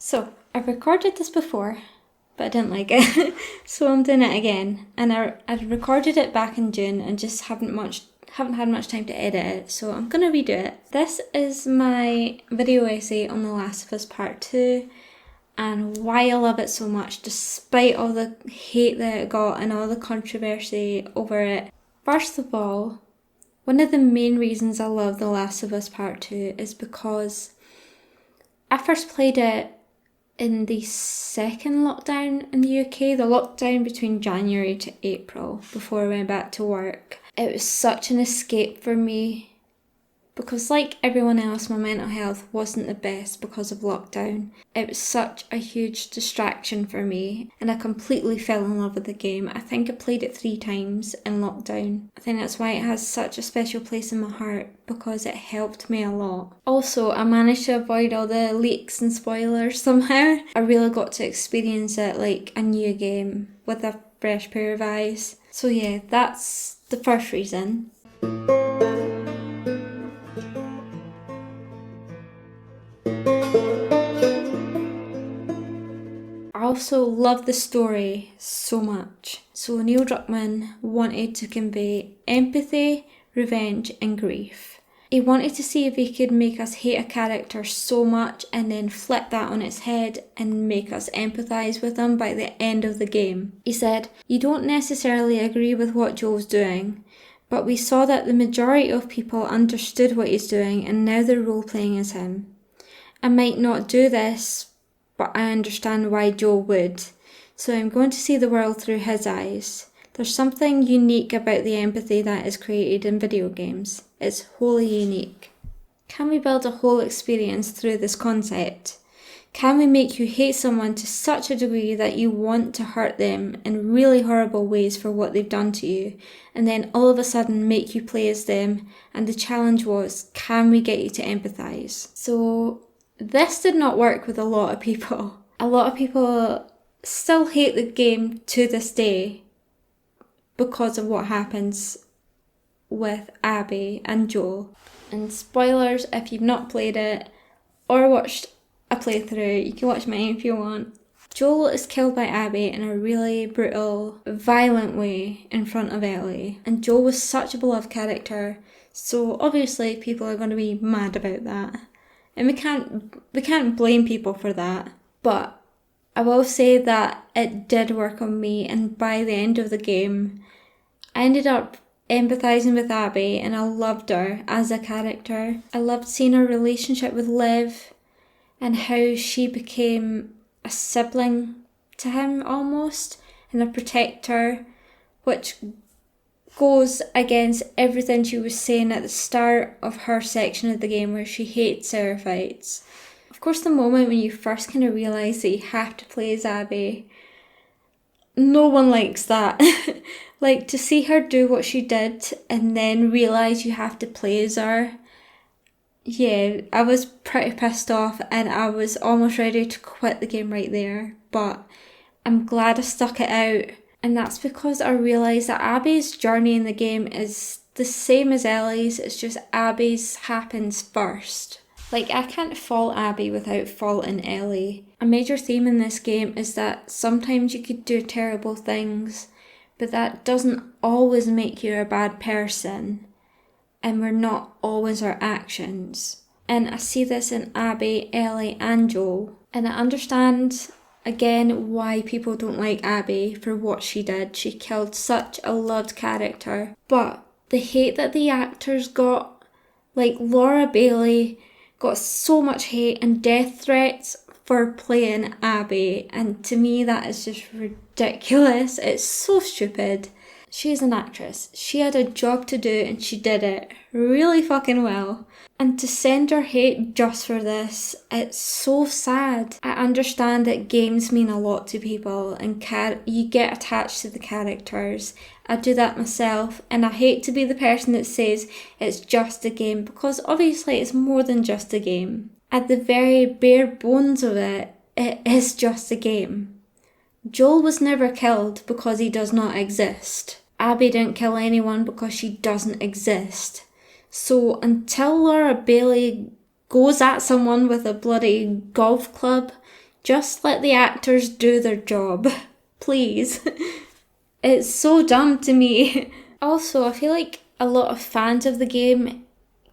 So, I've recorded this before, but I didn't like it, so I'm doing it again. And I recorded it back in June and just haven't had much time to edit it, so I'm gonna redo it. This is my video essay on The Last of Us Part 2 and why I love it so much, despite all the hate that it got and all the controversy over it. First of all, one of the main reasons I love The Last of Us Part 2 is because I first played it in the second lockdown in the UK, the lockdown between January to April before I went back to work. It was such an escape for me because, like everyone else, my mental health wasn't the best because of lockdown. It was such a huge distraction for me and I completely fell in love with the game. I think I played it 3 times in lockdown. I think that's why it has such a special place in my heart, because it helped me a lot. Also, I managed to avoid all the leaks and spoilers somehow. I really got to experience it like a new game with a fresh pair of eyes. So yeah, that's the first reason. I also love the story so much. So Neil Druckmann wanted to convey empathy, revenge and grief. He wanted to see if he could make us hate a character so much and then flip that on its head and make us empathise with them by the end of the game. He said, "You don't necessarily agree with what Joel's doing, but we saw that the majority of people understood what he's doing and now they're role-playing as him. I might not do this, but I understand why Joel would. So I'm going to see the world through his eyes. There's something unique about the empathy that is created in video games. It's wholly unique. Can we build a whole experience through this concept? Can we make you hate someone to such a degree that you want to hurt them in really horrible ways for what they've done to you, and then all of a sudden make you play as them?" And the challenge was, can we get you to empathise? So this did not work with a lot of people. A lot of people still hate the game to this day because of what happens with Abby and Joel. And spoilers, if you've not played it or watched a playthrough, you can watch mine if you want. Joel is killed by Abby in a really brutal, violent way in front of Ellie. And Joel was such a beloved character, so obviously people are going to be mad about that. And we can't blame people for that. But I will say that it did work on me, and by the end of the game, I ended up empathising with Abby and I loved her as a character. I loved seeing her relationship with Liv and how she became a sibling to him almost, and a protector, which goes against everything she was saying at the start of her section of the game where she hates Seraphites. Of course, the moment when you first kind of realise that you have to play as Abby, no one likes that. Like, to see her do what she did and then realise you have to play as her, yeah, I was pretty pissed off and I was almost ready to quit the game right there, but I'm glad I stuck it out. And that's because I realised that Abby's journey in the game is the same as Ellie's, it's just Abby's happens first. Like, I can't fault Abby without faulting Ellie. A major theme in this game is that sometimes you could do terrible things, but that doesn't always make you a bad person. And we're not always our actions. And I see this in Abby, Ellie and Joel. And I understand, again, why people don't like Abby for what she did. She killed such a loved character. But the hate that the actors got, like Laura Bailey got so much hate and death threats for playing Abby. And to me, that is just ridiculous. It's so stupid. She's an actress. She had a job to do and she did it really fucking well. And to send her hate just for this, it's so sad. I understand that games mean a lot to people and you get attached to the characters. I do that myself, and I hate to be the person that says it's just a game, because obviously it's more than just a game. At the very bare bones of it, it is just a game. Joel was never killed because he does not exist. Abby didn't kill anyone because she doesn't exist. So until Laura Bailey goes at someone with a bloody golf club, Just let the actors do their job, please. It's so dumb to me. Also, I feel like a lot of fans of the game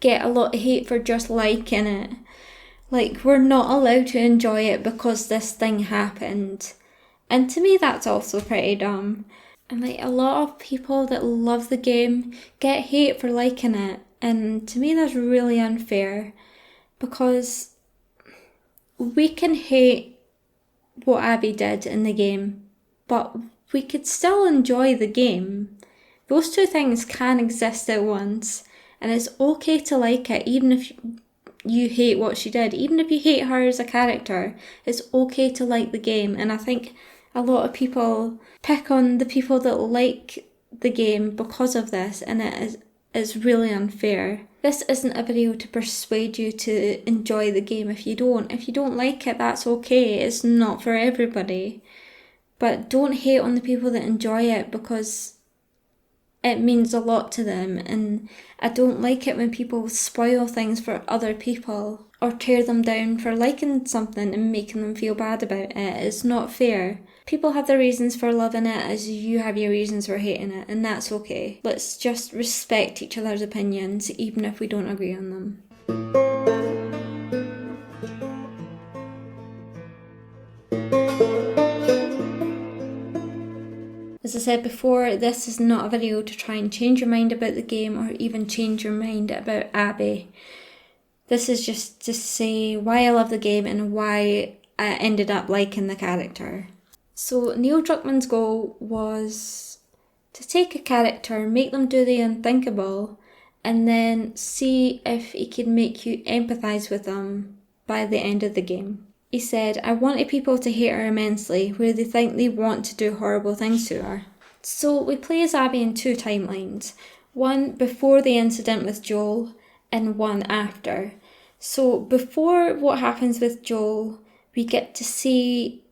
get a lot of hate for just liking it. Like, we're not allowed to enjoy it because this thing happened. And to me, that's also pretty dumb. And like, a lot of people that love the game get hate for liking it. And to me, that's really unfair. Because we can hate what Abby did in the game, but we could still enjoy the game. Those two things can exist at once. And it's okay to like it, even if you hate what she did. Even if you hate her as a character, it's okay to like the game. And I think a lot of people pick on the people that like the game because of this, and it's really unfair. This isn't a video to persuade you to enjoy the game if you don't. If you don't like it, that's okay. It's not for everybody. But don't hate on the people that enjoy it, because it means a lot to them, and I don't like it when people spoil things for other people or tear them down for liking something and making them feel bad about it. It's not fair. People have their reasons for loving it as you have your reasons for hating it, and that's okay. Let's just respect each other's opinions, even if we don't agree on them. As I said before, this is not a video to try and change your mind about the game or even change your mind about Abby. This is just to say why I love the game and why I ended up liking the character. So Neil Druckmann's goal was to take a character, make them do the unthinkable, and then see if he could make you empathise with them by the end of the game. He said, I wanted people to hate her immensely, where they think they want to do horrible things to her. So we play as Abby in two timelines, one before the incident with Joel and one after. So before what happens with Joel, we get to see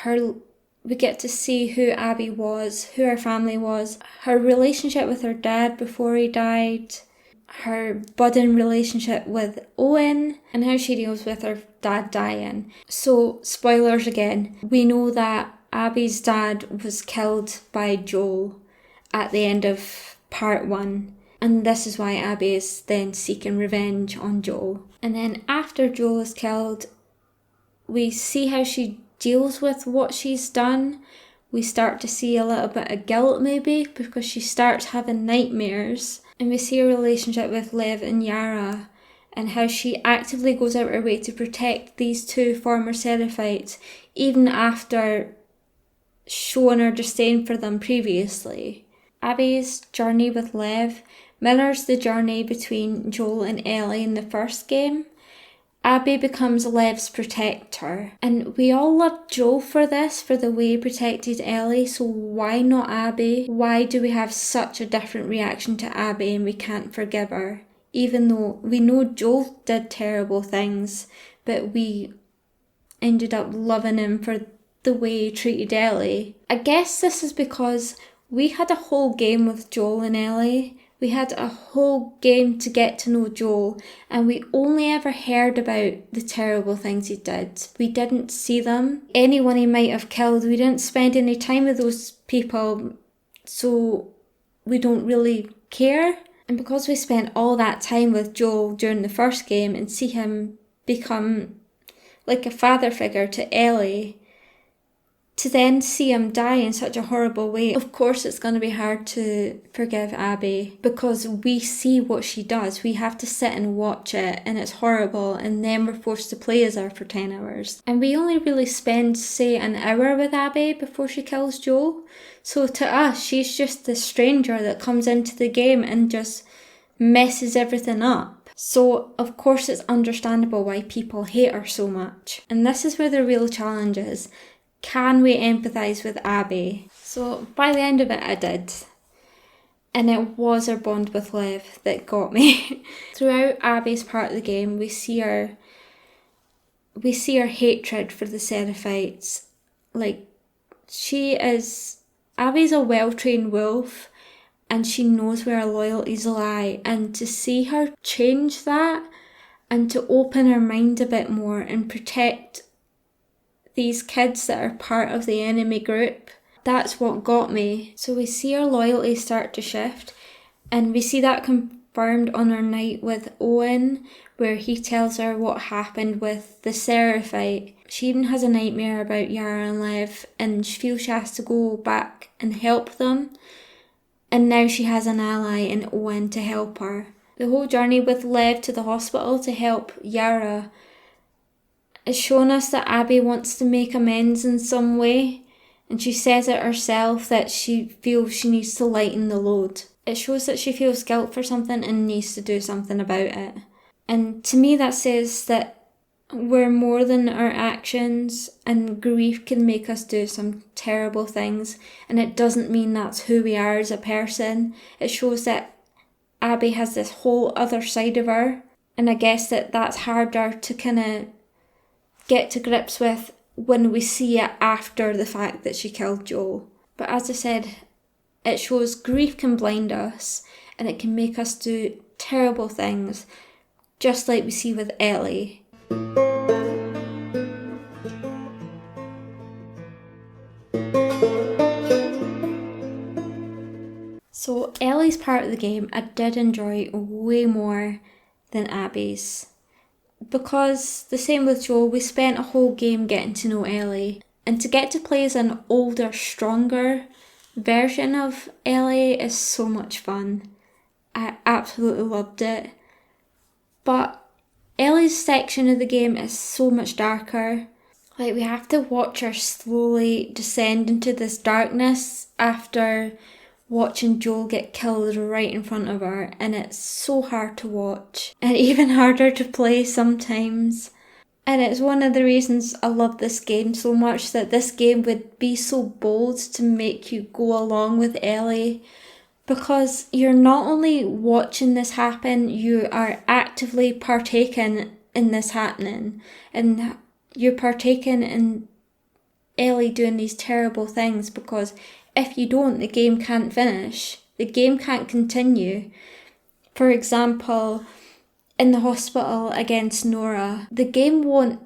who Abby was, who her family was, her relationship with her dad before he died, her budding relationship with Owen, and how she deals with her dad dying. So, spoilers again, we know that Abby's dad was killed by Joel at the end of part 1, and this is why Abby is then seeking revenge on Joel. And then after Joel is killed, we see how she deals with what she's done. We start to see a little bit of guilt maybe, because she starts having nightmares. And we see a relationship with Lev and Yara, and how she actively goes out her way to protect these two former Seraphites, even after showing her disdain for them previously. Abby's journey with Lev mirrors the journey between Joel and Ellie in the first game. Abby becomes Lev's protector, and we all love Joel for this, for the way he protected Ellie, so why not Abby? Why do we have such a different reaction to Abby and we can't forgive her? Even though we know Joel did terrible things, but we ended up loving him for the way he treated Ellie. I guess this is because we had a whole game with Joel and Ellie. We had a whole game to get to know Joel, and we only ever heard about the terrible things he did. We didn't see them. Anyone he might have killed, we didn't spend any time with those people, so we don't really care. And because we spent all that time with Joel during the first game and see him become like a father figure to Ellie, to then see him die in such a horrible way, of course it's going to be hard to forgive Abby, because we see what she does. We have to sit and watch it, and it's horrible, and then we're forced to play as her for 10 hours. And we only really spend, say, an hour with Abby before she kills Joel. So to us, she's just the stranger that comes into the game and just messes everything up. So of course it's understandable why people hate her so much. And this is where the real challenge is. Can we empathise with Abby? So by the end of it, I did. And it was her bond with Lev that got me. Throughout Abby's part of the game, we see her hatred for the Seraphites. Like, Abby's a well-trained wolf, and she knows where her loyalties lie. And to see her change that, and to open her mind a bit more and protect these kids that are part of the enemy group. That's what got me. So we see her loyalty start to shift, and we see that confirmed on her night with Owen, where he tells her what happened with the Seraphite. She even has a nightmare about Yara and Lev, and she feels she has to go back and help them. And now she has an ally in Owen to help her. The whole journey with Lev to the hospital to help Yara has shown us that Abby wants to make amends in some way, and she says it herself that she feels she needs to lighten the load. It shows that she feels guilt for something and needs to do something about it. And to me that says that we're more than our actions, and grief can make us do some terrible things, and it doesn't mean that's who we are as a person. It shows that Abby has this whole other side of her, and I guess that's harder to kind of get to grips with when we see it after the fact that she killed Joel. But as I said, it shows grief can blind us, and it can make us do terrible things, just like we see with Ellie. So Ellie's part of the game I did enjoy way more than Abby's. Because the same with Joel, we spent a whole game getting to know Ellie. And to get to play as an older, stronger version of Ellie is so much fun. I absolutely loved it. But Ellie's section of the game is so much darker. Like, we have to watch her slowly descend into this darkness after watching Joel get killed right in front of her, and it's so hard to watch and even harder to play sometimes. And it's one of the reasons I love this game so much, that this game would be so bold to make you go along with Ellie, because you're not only watching this happen, you are actively partaking in this happening, and you're partaking in Ellie doing these terrible things, because if you don't, the game can't finish. The game can't continue. For example, in the hospital against Nora, the game won't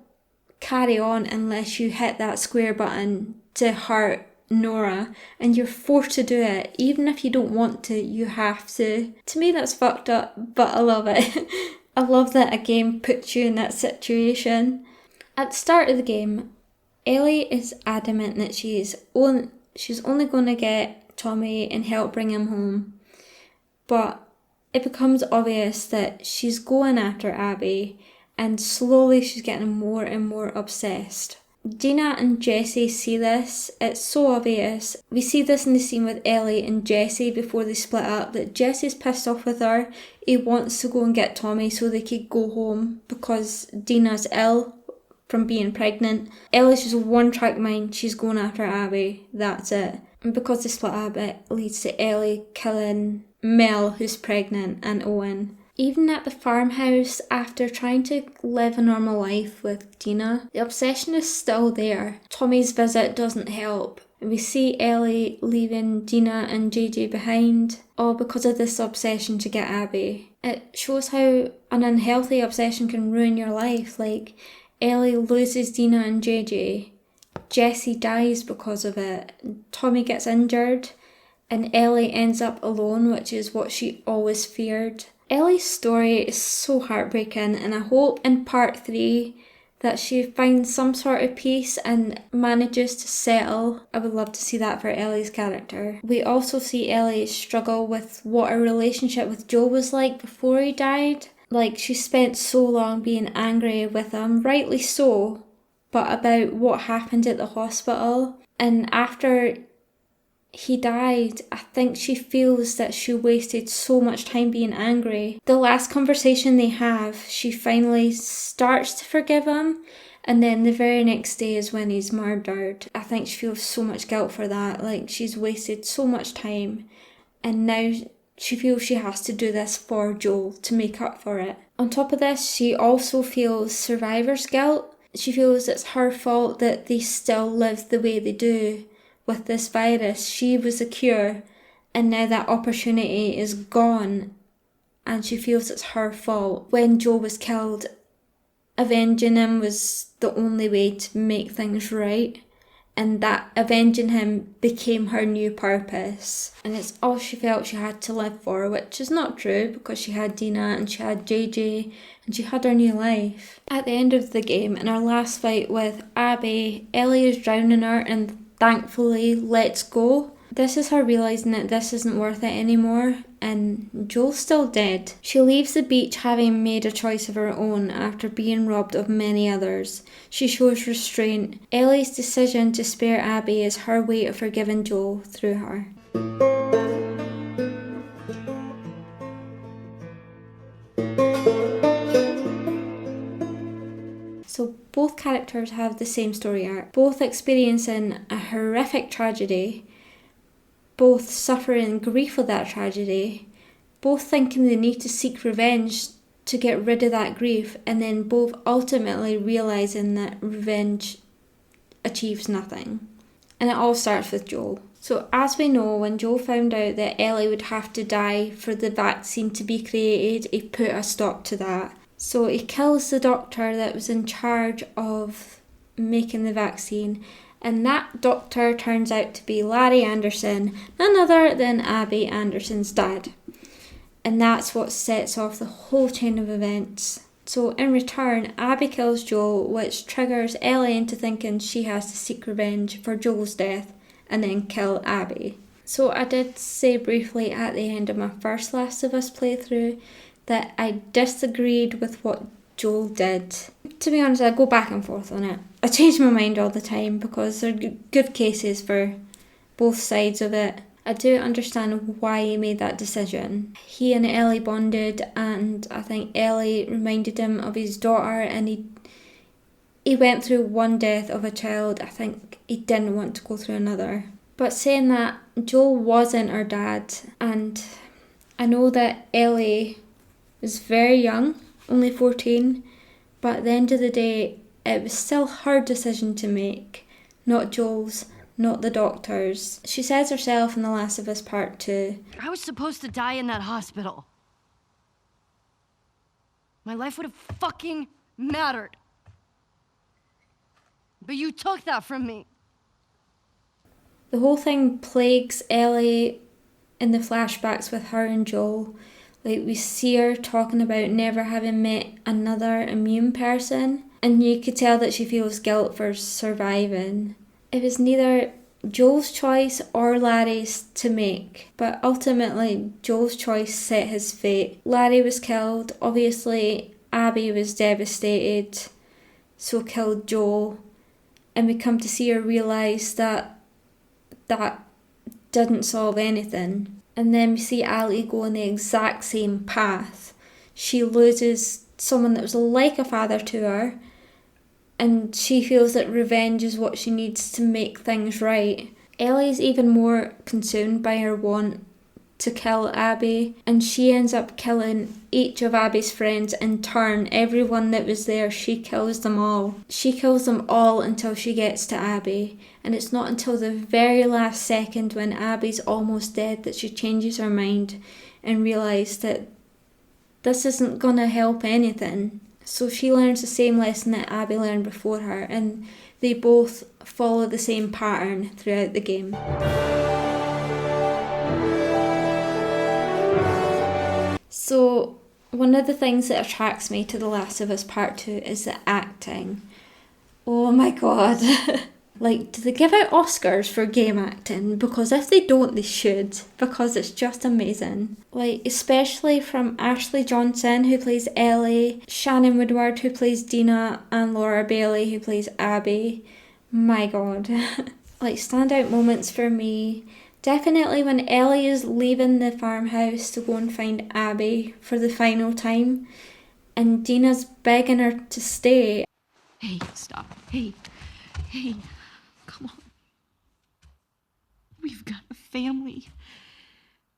carry on unless you hit that square button to hurt Nora, and you're forced to do it. Even if you don't want to, you have to. To me, that's fucked up, but I love it. I love that a game puts you in that situation. At the start of the game, Ellie is adamant that she's only going to get Tommy and help bring him home. But it becomes obvious that she's going after Abby, and slowly she's getting more and more obsessed. Dina and Jesse see this. It's so obvious. We see this in the scene with Ellie and Jesse before they split up, that Jesse's pissed off with her. He wants to go and get Tommy so they could go home because Dina's ill from being pregnant. Ellie's just a one-track mind. She's going after Abby. That's it. And because they split up, it leads to Ellie killing Mel, who's pregnant, and Owen. Even at the farmhouse, after trying to live a normal life with Dina, the obsession is still there. Tommy's visit doesn't help. And we see Ellie leaving Dina and JJ behind, all because of this obsession to get Abby. It shows how an unhealthy obsession can ruin your life. Like, Ellie loses Dina and JJ. Jesse dies because of it. Tommy gets injured, and Ellie ends up alone, which is what she always feared. Ellie's story is so heartbreaking, and I hope in part 3 that she finds some sort of peace and manages to settle. I would love to see that for Ellie's character. We also see Ellie struggle with what her relationship with Joe was like before he died. Like, she spent so long being angry with him, rightly so, but about what happened at the hospital. And after he died, I think she feels that she wasted so much time being angry. The last conversation they have, she finally starts to forgive him, and then the very next day is when he's murdered. I think she feels so much guilt for that. Like, she's wasted so much time, and now she feels she has to do this for Joel to make up for it. On top of this, she also feels survivor's guilt. She feels it's her fault that they still live the way they do with this virus. She was the cure, and now that opportunity is gone, and she feels it's her fault. When Joe was killed, avenging him was the only way to make things right, and that avenging him became her new purpose, and it's all she felt she had to live for, which is not true because she had Dina and she had JJ and she had her new life. At the end of the game, in our last fight with Abby, Ellie is drowning her and thankfully lets go. This is her realising that this isn't worth it anymore, and Joel's still dead. She leaves the beach having made a choice of her own after being robbed of many others. She shows restraint. Ellie's decision to spare Abby is her way of forgiving Joel through her. So both characters have the same story arc, both experiencing a horrific tragedy, both suffering grief of that tragedy, both thinking they need to seek revenge to get rid of that grief, and then both ultimately realising that revenge achieves nothing. And it all starts with Joel. So as we know, when Joel found out that Ellie would have to die for the vaccine to be created, he put a stop to that. So he kills the doctor that was in charge of making the vaccine, and that doctor turns out to be Larry Anderson, none other than Abby Anderson's dad. And that's what sets off the whole chain of events. So in return, Abby kills Joel, which triggers Ellie into thinking she has to seek revenge for Joel's death and then kill Abby. So I did say briefly at the end of my first Last of Us playthrough that I disagreed with what Joel did. To be honest, I go back and forth on it. I change my mind all the time because there are good cases for both sides of it. I do understand why he made that decision. He and Ellie bonded, and I think Ellie reminded him of his daughter, and he went through one death of a child. I think he didn't want to go through another. But saying that, Joel wasn't her dad, and I know that Ellie was very young, only 14, but at the end of the day, it was still her decision to make, not Joel's, not the doctor's. She says herself in The Last of Us Part 2, I was supposed to die in that hospital. My life would have fucking mattered. But you took that from me. The whole thing plagues Ellie in the flashbacks with her and Joel. Like, we see her talking about never having met another immune person, and you could tell that she feels guilt for surviving. It was neither Joel's choice or Larry's to make, but ultimately Joel's choice set his fate. Larry was killed, obviously Abby was devastated, so killed Joel, and we come to see her realise that didn't solve anything. And then we see Ellie go in the exact same path. She loses someone that was like a father to her, and she feels that revenge is what she needs to make things right. Ellie's even more consumed by her want to kill Abby, and she ends up killing each of Abby's friends in turn. Everyone that was there, she kills them all. She kills them all until she gets to Abby, and it's not until the very last second when Abby's almost dead that she changes her mind and realises that this isn't gonna help anything. So she learns the same lesson that Abby learned before her, and they both follow the same pattern throughout the game. So one of the things that attracts me to The Last of Us Part 2 is the acting. Oh my god. Like, do they give out Oscars for game acting? Because if they don't, they should, because it's just amazing. Like, especially from Ashley Johnson, who plays Ellie, Shannon Woodward, who plays Dina, and Laura Bailey, who plays Abby. My god. Like, standout moments for me, definitely when Ellie is leaving the farmhouse to go and find Abby for the final time, and Dina's begging her to stay. Hey, stop. Hey, come on. We've got a family.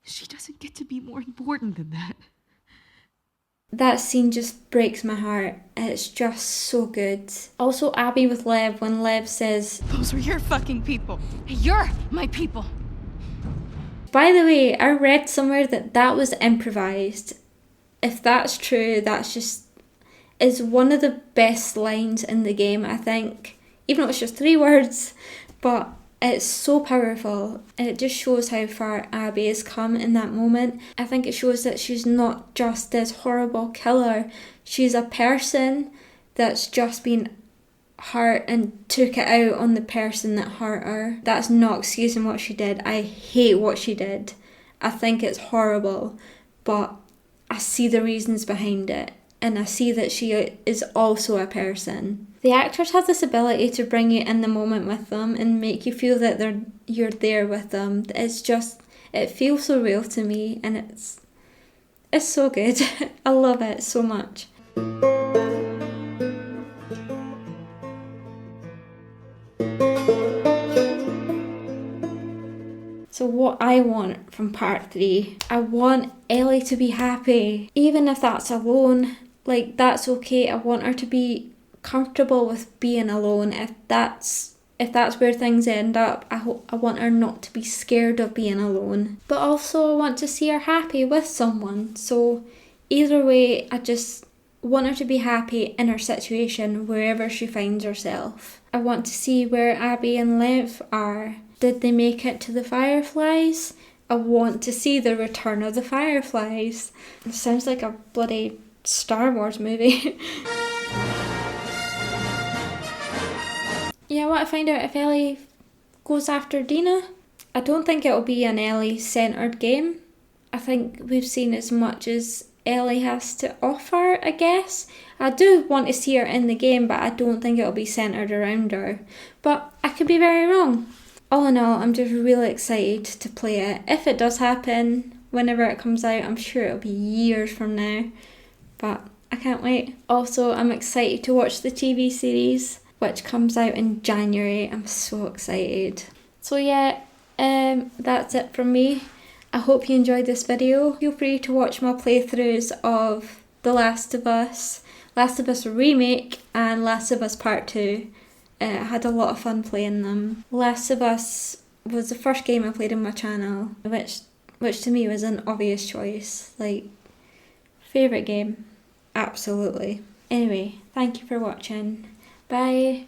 She doesn't get to be more important than that. That scene just breaks my heart. It's just so good. Also, Abby with Lev, when Lev says, "Those are your fucking people. You're my people." By the way, I read somewhere that was improvised. If that's true, that's just is one of the best lines in the game, I think. Even though it's just 3 words, but it's so powerful. It just shows how far Abby has come in that moment. I think it shows that she's not just this horrible killer. She's a person that's just been hurt and took it out on the person that hurt her. That's not excusing what she did. I hate what she did. I think it's horrible, but I see the reasons behind it, and I see that she is also a person. The actors have this ability to bring you in the moment with them and make you feel that you're there with them. It feels so real to me, and it's so good. I love it so much. So what I want from part 3, I want Ellie to be happy. Even if that's alone, like, that's okay. I want her to be comfortable with being alone. If that's where things end up, I want her not to be scared of being alone. But also I want to see her happy with someone. So either way, I just want her to be happy in her situation wherever she finds herself. I want to see where Abby and Lev are. Did they make it to the Fireflies? I want to see the return of the Fireflies. It sounds like a bloody Star Wars movie. Yeah, I want to find out if Ellie goes after Dina. I don't think it'll be an Ellie-centred game. I think we've seen as much as Ellie has to offer, I guess. I do want to see her in the game, but I don't think it'll be centred around her. But I could be very wrong. All in all, I'm just really excited to play it. If it does happen, whenever it comes out, I'm sure it'll be years from now. But I can't wait. Also, I'm excited to watch the TV series, which comes out in January. I'm so excited. So yeah, that's it from me. I hope you enjoyed this video. Feel free to watch my playthroughs of The Last of Us Remake and Last of Us Part 2. I had a lot of fun playing them. Last of Us was the first game I played on my channel, which to me was an obvious choice. Like, favourite game? Absolutely. Anyway, thank you for watching. Bye.